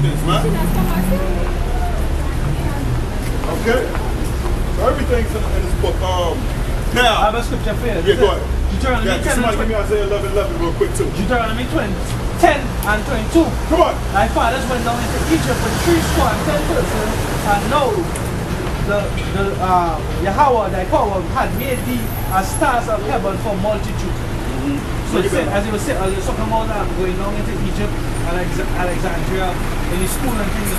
heathens, man. Okay? So everything's in this book. Now. I have a scripture for you. Yeah, go ahead. Deuteronomy 10 somebody give me Isaiah 11:11 real quick, too. Deuteronomy 10 and 22. Come on. Thy fathers went down into Egypt with 70 persons, and now Yahweh, thy power, had made thee as stars of heaven for multitude. So he said, as he was talking about going down into Egypt, Alexandria, in his school and things.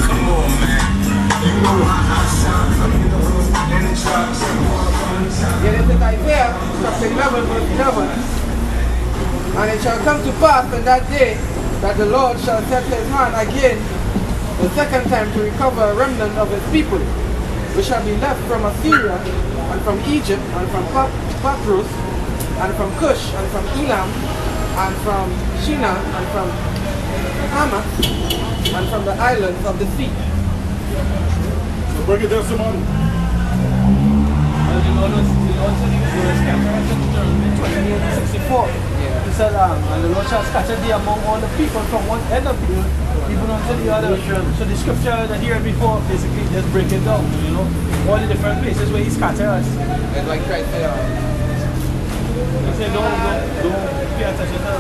Come on, man. You know how I shine. In the trucks. Get into Isaiah, chapter 11, verse 11. And it shall come to pass in that day that the Lord shall set his hand again the second time to recover a remnant of his people, which shall be left from Assyria, and from Egypt, and from Patrus, and from Cush, and from Elam, and from Shinar, and from Hamath, and from the islands of the sea. So break it down, somebody. The Lord was scattered in 28:64. He said, and the Lord shall scatter thee among all the people from one end of the earth, even unto the other. So the scripture that here before basically just break it down, you know, all the different places where he scattered us. And like Christ said, He said, don't pay attention to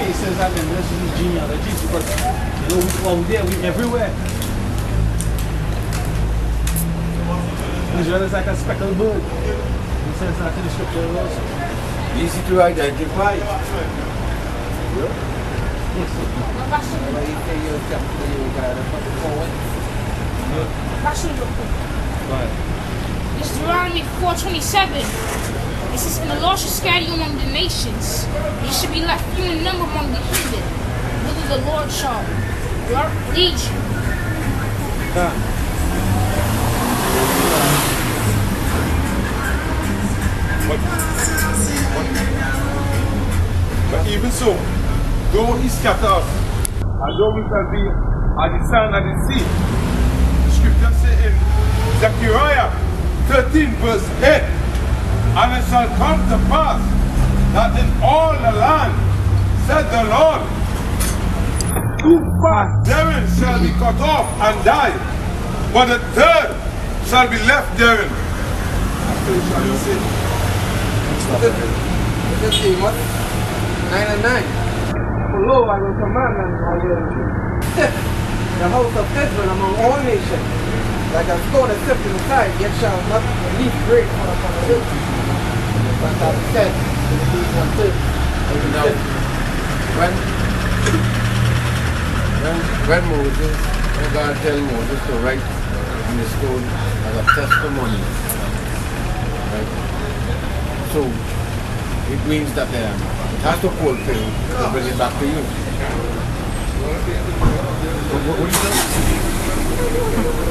faces and then this is genealogies, because you know, we out there, we everywhere. Israel is like a speckled bird. He says that in the scripture also. Easy to identify. Yes. It's Deuteronomy 4:27. It says, and the Lord shall scatter you among the nations. You should be left few in number among the heathen. Whither the Lord shall lead you. But even so, though he scatters, and though we shall be at the sand and the sea, the scripture says in Zechariah 13 verse 8, and it shall come to pass that in all the land, said the Lord, 2 parts therein shall be cut off and die, but the third shall be left therein. After it shall be saved. Let's see, what? 9 and 9. For lo, I will command and I will sift the house of Israel among all nations. Like a stone is sifted aside, yet shall not leave great upon the hill. But that said, when Moses, when God tell Moses to write in the stone as a testimony, right? So it means that it has to fulfill to bring it back to you. What do you say?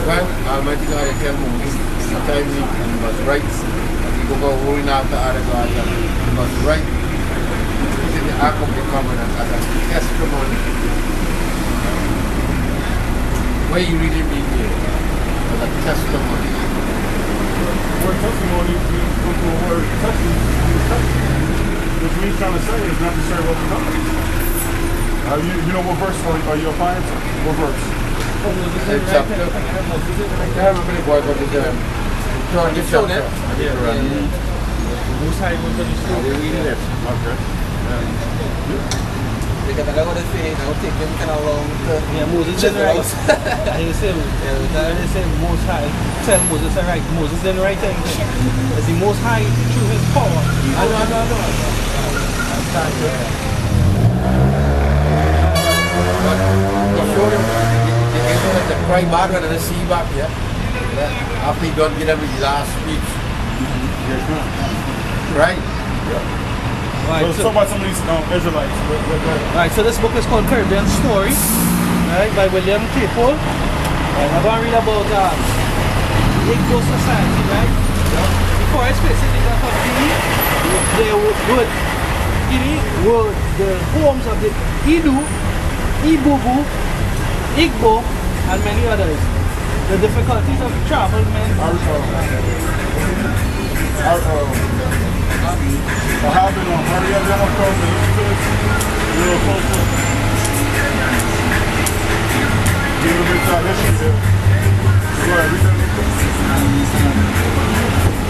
When Almighty God tell Moses, the time he must write, he go going after other gods, he must write, put in the Ark of the Covenant as a testimony. What you really mean here? As a testimony. The word testimony means go to a word testimony. Which means trying to say is not to serve what we know. You know what verse are you applying to? What verse? Chapter. I remember the boy, but it's John the chapter. Most High was on the Are they reading it? Okay. because I got to say, I'll take them kind of long to Moses didn't write. He said, Most High, tell Moses to write. Moses didn't write anything. It's the Most High through his power. I know. He showed him, they gave him the cry back and the sea back, yeah? After he done give him his last speech. Right? Yeah. Right, Let's talk about some of these Israelites. Right, so this book is called Caribbean Story, right, by William Claypool. And I'm going to read about the Igbo society, right? Before I specific the Gulf of Guinea, Guinea were the homes of the Idu, Ibubu, Igbo, and many others. The difficulties of travel meant how been on? Hurry up, y'all want to come and listen to us? A little closer. Give a little bit of history here. Go ahead, read that real quick.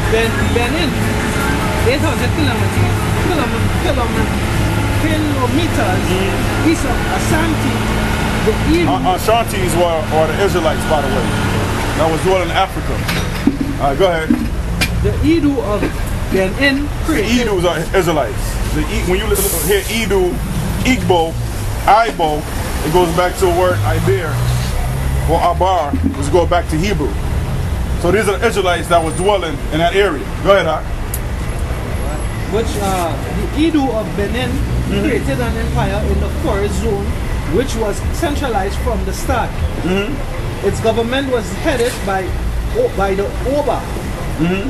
Benin, 800 kilometers east of Ashanti, the Edo. Ashantis are the Israelites, by the way. That was dwelling in Africa. All right, go ahead. The Edo of Benin The created. Idus are Israelites. When you hear Idu, Igbo, Ibo, it goes back to the word Iber or Abar, which goes back to Hebrew. So these are the Israelites that was dwelling in that area. Go ahead, Hak. Which the Edo of Benin created an empire in the forest zone, which was centralized from the start. Its government was headed by the Oba,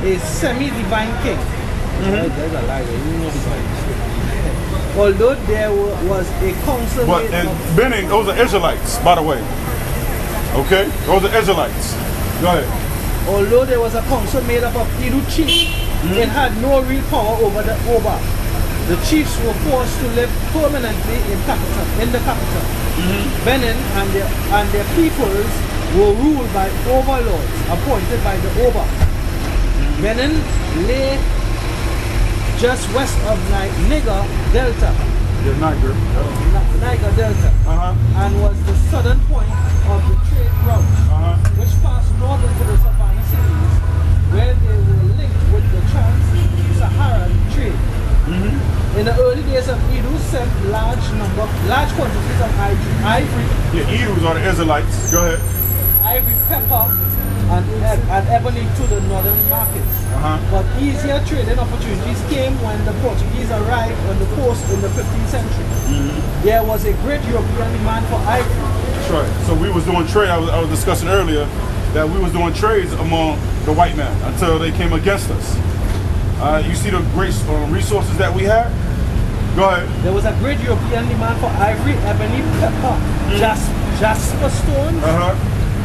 a semi-divine king. There's a lie there. You know divine. Although there was a council But made in of, Benin, those are Israelites, by the way. Okay? Those are Israelites. Go ahead. although there was a council made up of Edo chiefs, it had no real power over the Oba. The chiefs were forced to live permanently in the capital. Benin and their peoples were ruled by overlords appointed by the Oba. Benin lay just west of Niger Delta, Yeah, Niger. Niger Delta, and was the southern point of the trade route, which passed north into the Savannah cities, where they were linked with the trans-Saharan trade. In the early days of Edo, sent large quantities of ivory, Yeah, Idus are the Israelites. Go ahead. ivory, pepper, and ebony to the northern markets. But easier trading opportunities came when the Portuguese arrived on the coast in the 15th century. There was a great European demand for ivory. That's right. So we was doing trade. I was discussing earlier that we was doing trades among the white men until they came against us. You see the great resources that we have? Go ahead. There was a great European demand for ivory, ebony, pepper, jasper stones,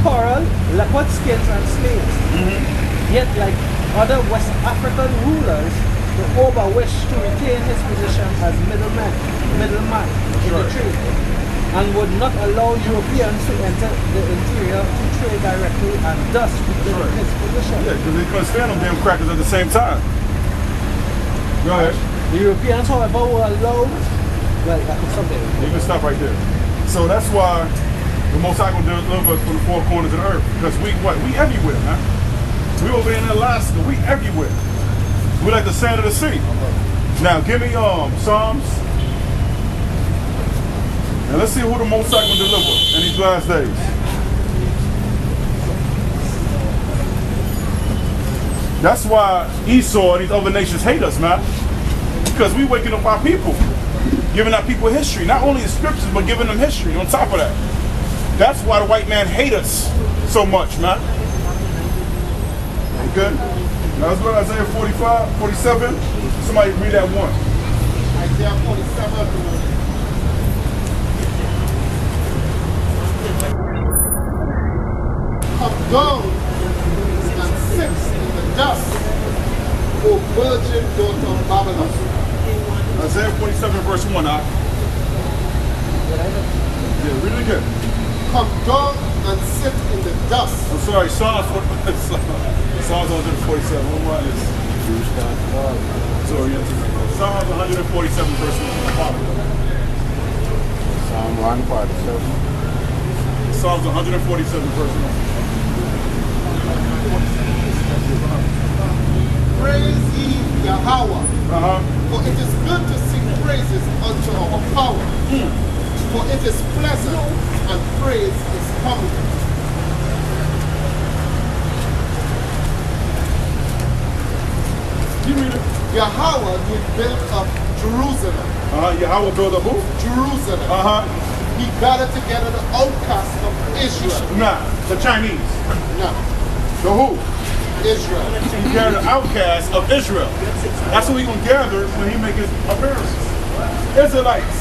coral, leopard skins, and slaves. Yet, like other West African rulers, the Oba wished to retain his position as middleman in the trade, and would not allow Europeans to enter the interior to trade directly, and thus retain his position. Yeah, because they couldn't stand them damn crackers at the same time. Go ahead. The Europeans, however, were allowed. Well, that could stop there. You can stop right there. So that's why the Most High gonna deliver us from the four corners of the earth. Because we everywhere, man. We over in Alaska, we everywhere. We like the sand of the sea. Now give me Psalms. And let's see who the Most High gonna deliver in these last days. That's why Esau and these other nations hate us, man. Because we waking up our people, giving our people history. Not only the scriptures, but giving them history on top of that. That's why the white man hate us so much, man. Okay? Now let's go to Isaiah 45, 47. Somebody read that one. Isaiah 47. Come down and sit in the dust, O virgin daughter of Babylon. Isaiah 47, verse 1. Yeah, read it again. Come down and sit in the dust. I'm sorry, Psalms 147. What one is? Sorry, Psalms 147, verse 1. Psalm 147. Psalms 147, verse 1. Praise ye Yahweh, for it is good to sing praises unto our power. For it is pleasant and praise is coming. You read it. Yahweh did build up Jerusalem. Yahweh build a who? Jerusalem. He gathered together the outcasts of Israel. Nah, the Chinese. No, The who? Israel. He gathered the outcasts of Israel. That's who he gonna gather when he make his appearance. Israelites.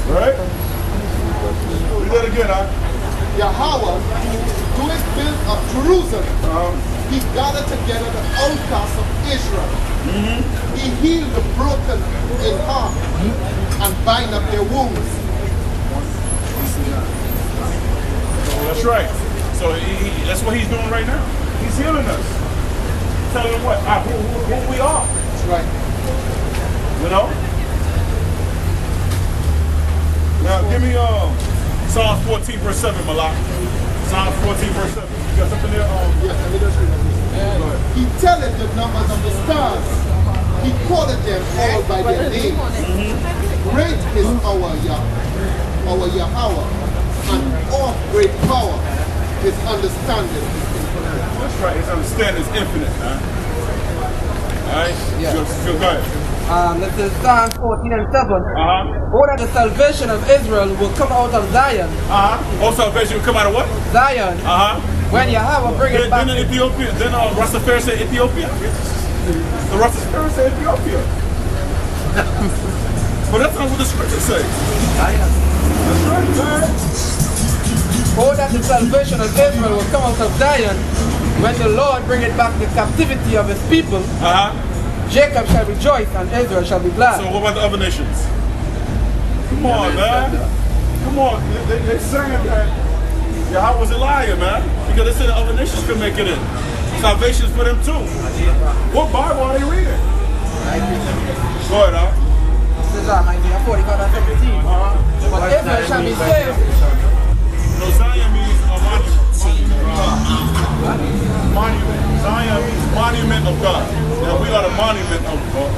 Right? Read that again, Yahweh, who is built up Jerusalem, He gathered together the outcasts of Israel. He healed the broken in heart and bind up their wounds. That's right. So that's what he's doing right now. He's healing us. Telling them what? Who we are. That's right. You know? Now give me Psalms 14 verse 7, Malak. Psalms 14 verse 7. You got something there? Yes, let me just read it. He telleth the numbers of the stars. He calleth them all by their names. Great is our Yahweh, and of great power. His understanding is infinite. That's right. His understanding is infinite, man. Alright? Yeah. Go ahead. This is Psalm 14 and 7. Oh, that the salvation of Israel will come out of Zion. Oh, salvation will come out of what? Zion. When Yahweh bring it back. Then Ethiopia. Then Rastafari said Ethiopia. The Rastafari said Ethiopia. But that's not what the scripture says. Zion. That's right, man. Oh, that the salvation of Israel will come out of Zion when the Lord bring it back the captivity of his people. Jacob shall rejoice and Israel shall be glad. So what about the other nations? Come on, man. Come on. They saying that Yahweh was a liar, man. Because they said the other nations could make it in. Salvation is for them too. What Bible are they reading? Go ahead, huh? This is Isaiah 45 and 17. But Israel shall be saved. No, Zion means a monument. Zion means monument of God. You know, we are the monument of God.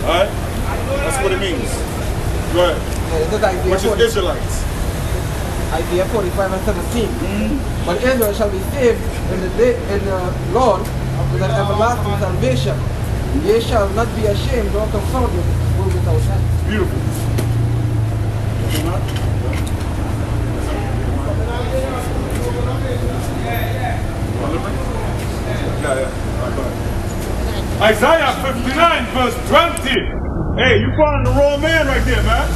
Alright? That's what it means. Go ahead. Which is Israelites. Isaiah 45 and 17. But Israel shall be saved in the Lord with an everlasting salvation. Ye shall not be ashamed nor confounded without end. Beautiful. Isaiah 59 verse 20. Hey, you following the wrong man right there, man.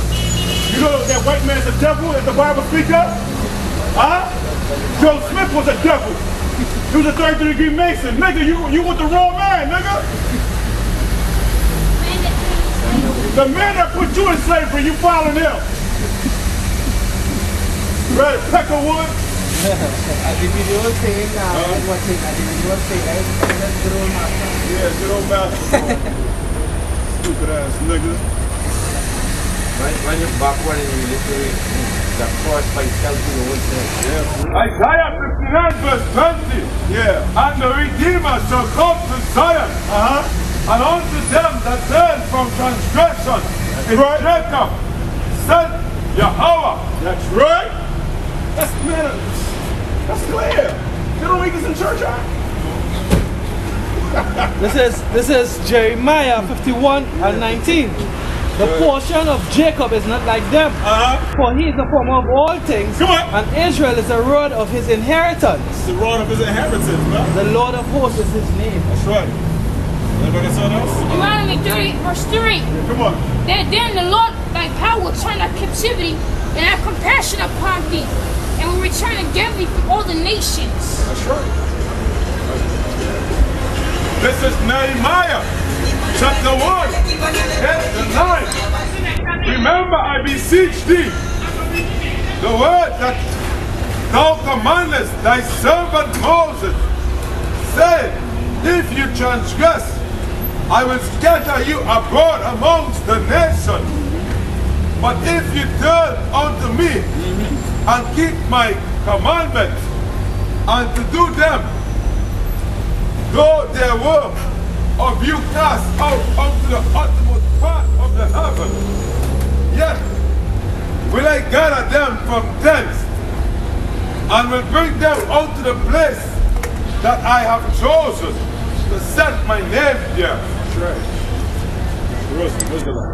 You know that white man's a devil as the Bible speaks of? Huh? Joe Smith was a devil. He was a 33-degree Mason. Nigga, you with the wrong man, nigga. The man that put you in slavery, you following him. Right, Peckerwood. I think you don't say it now. One thing, I think you don't say it. That's good old master. Yeah, good old master. Stupid ass nigga. When you're backward and you literally the cross by itself to the whole thing. Yeah. Isaiah 59 verse 20. Yeah. And the Redeemer shall come to Zion. And unto them that turn from transgression. That's right. Jacob said Yahweh. That's right. That's clear. They don't read this in church, huh? This is Jeremiah 51 and 19. The portion of Jacob is not like them, for he is the former of all things, and Israel is the rod of his inheritance. The rod of his inheritance, man. The Lord of hosts is his name. That's right. Anybody got something else? Deuteronomy 30 verse 3. Come on. Then the Lord thy power will turn thy captivity and have compassion upon thee, and will return again thee from all the nations. That's right. This is Nehemiah, chapter 1, and 9. Remember, I beseech thee, the word that thou commandest thy servant Moses, say, if you transgress, I will scatter you abroad amongst the nations. But if you turn unto me and keep my commandments and to do them, though there were of you cast out unto the uttermost part of the heaven, yet will I gather them from thence and will bring them unto the place that I have chosen to set my name there. That's right.